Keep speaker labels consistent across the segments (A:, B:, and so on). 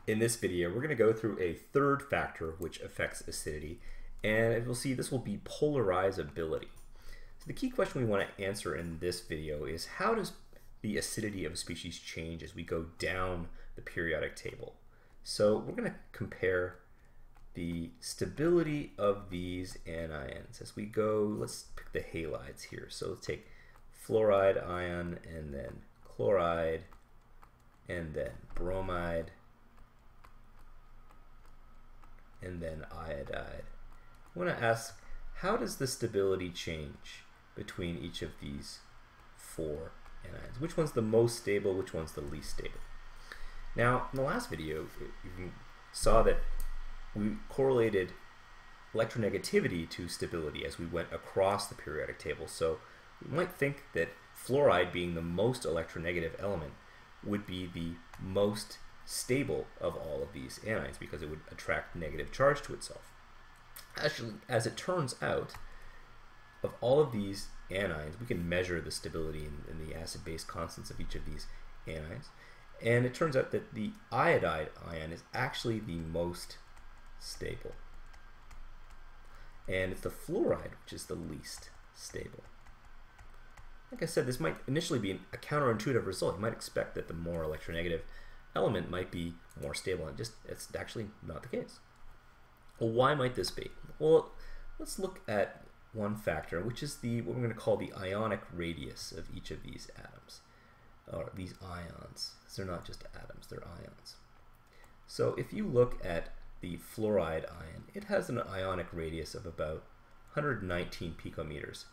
A: In this video, we're going to go through a third factor which affects acidity, and we'll see this will be polarizability. So the key question we want to answer in this video is, how does the acidity of a species change as we go down the periodic table? So we're going to compare the stability of these anions as we go. Let's pick the halides here. So let's take fluoride ion, and then chloride, and then bromide, and then iodide. I want to ask, how does the stability change between each of these four anions? Which one's the most stable, which one's the least stable? Now, in the last video, you saw that we correlated electronegativity to stability as we went across the periodic table. So we might think that fluoride, being the most electronegative element, would be the most stable of all of these anions because it would attract negative charge to itself. Actually, as it turns out, of all of these anions, we can measure the stability in the acid-base constants of each of these anions, and it turns out that the iodide ion is actually the most stable, and it's the fluoride which is the least stable. Like I said, this might initially be a counterintuitive result. You might expect that the more electronegative element might be more stable, and it's actually not the case. Well, why might this be? Well, let's look at one factor, which is what we're going to call the ionic radius of each of these atoms, or these ions. They're not just atoms, they're ions. So if you look at the fluoride ion, it has an ionic radius of about 119 picometers,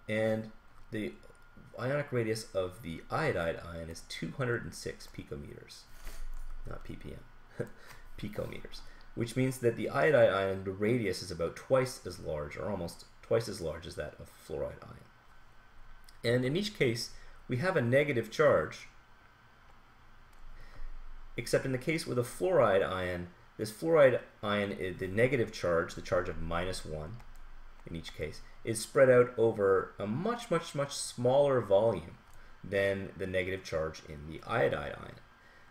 A: and the ionic radius of the iodide ion is 206 picometers, not ppm, picometers, which means that the iodide ion, the radius is about twice as large, or almost twice as large as that of fluoride ion. And in each case, we have a negative charge, except in the case with a fluoride ion, this fluoride ion, the negative charge, the charge of -1 in each case, is spread out over a much smaller volume than the negative charge in the iodide ion.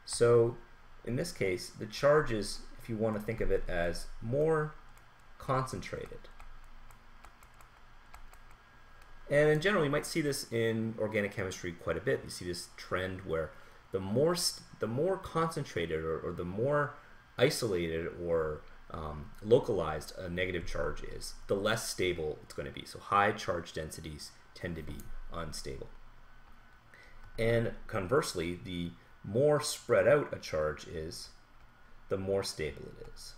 A: So in this case, the charge is, if you want to think of it as, more concentrated. And in general, you might see this in organic chemistry quite a bit. You see this trend where the more concentrated or the more isolated or localized a negative charge is, the less stable it's going to be. So high charge densities tend to be unstable. And conversely, the more spread out a charge is, the more stable it is.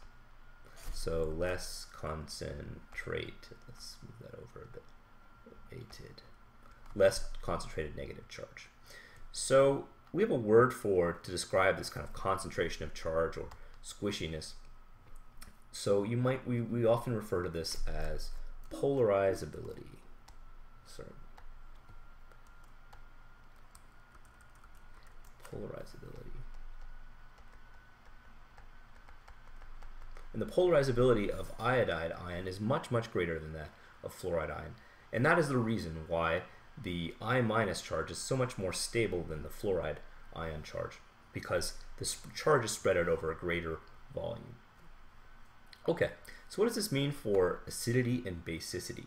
A: So less concentrated. Let's move that over a bit. Less concentrated negative charge. So we have a word to describe this kind of concentration of charge or squishiness. So we often refer to this as polarizability. Polarizability. And the polarizability of iodide ion is much greater than that of fluoride ion. And that is the reason why the I- charge is so much more stable than the fluoride ion charge, because the charge is spread out over a greater volume. Okay, so what does this mean for acidity and basicity?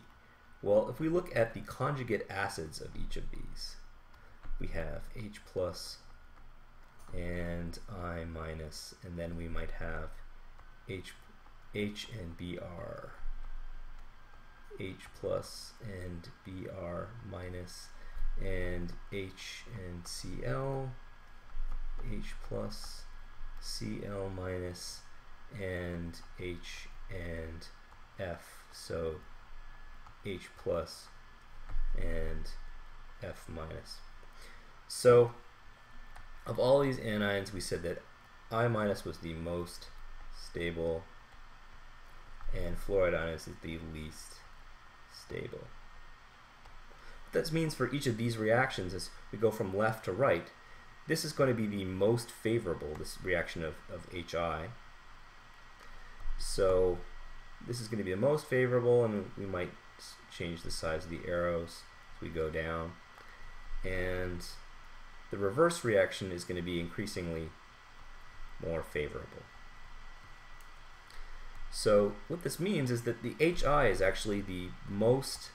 A: Well, if we look at the conjugate acids of each of these, we have H+ and I-, and then we might have H and Br, H+ and Br-, and H and Cl, H+, Cl-, and H and F, so H+ and F-. So of all these anions, we said that I- was the most stable, and fluoride ion is the least stable. What that means for each of these reactions, as we go from left to right, this is going to be the most favorable, this reaction of HI. So this is going to be the most favorable, and we might change the size of the arrows as we go down. And the reverse reaction is going to be increasingly more favorable. So what this means is that the HI is actually the most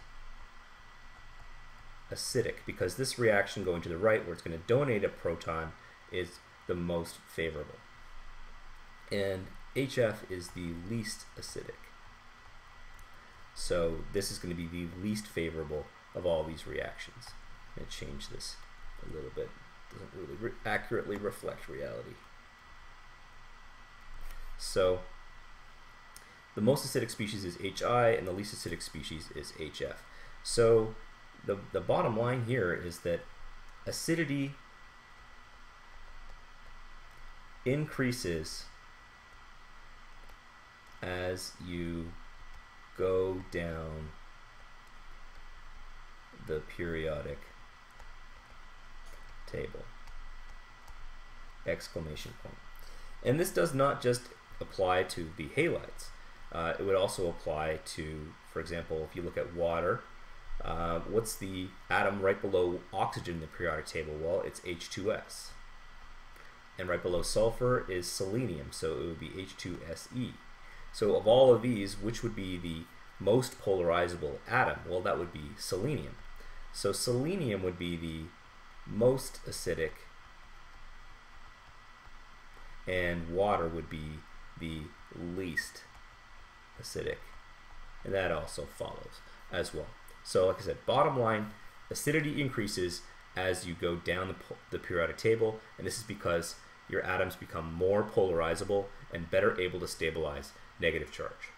A: acidic, because this reaction going to the right, where it's going to donate a proton, is the most favorable. And HF is the least acidic. So this is going to be the least favorable of all these reactions. I'm going to change this a little bit. It doesn't really accurately reflect reality. So the most acidic species is HI, and the least acidic species is HF. So the bottom line here is that acidity increases as you go down the periodic table. Exclamation point. And this does not just apply to the halides. It would also apply to, for example, if you look at water, what's the atom right below oxygen in the periodic table? Well, it's H2S. And right below sulfur is selenium, so it would be H2SE. So of all of these, which would be the most polarizable atom? Well, that would be selenium. So selenium would be the most acidic, and water would be the least acidic. And that also follows as well. So like I said, bottom line, acidity increases as you go down the periodic table, and this is because your atoms become more polarizable and better able to stabilize negative charge.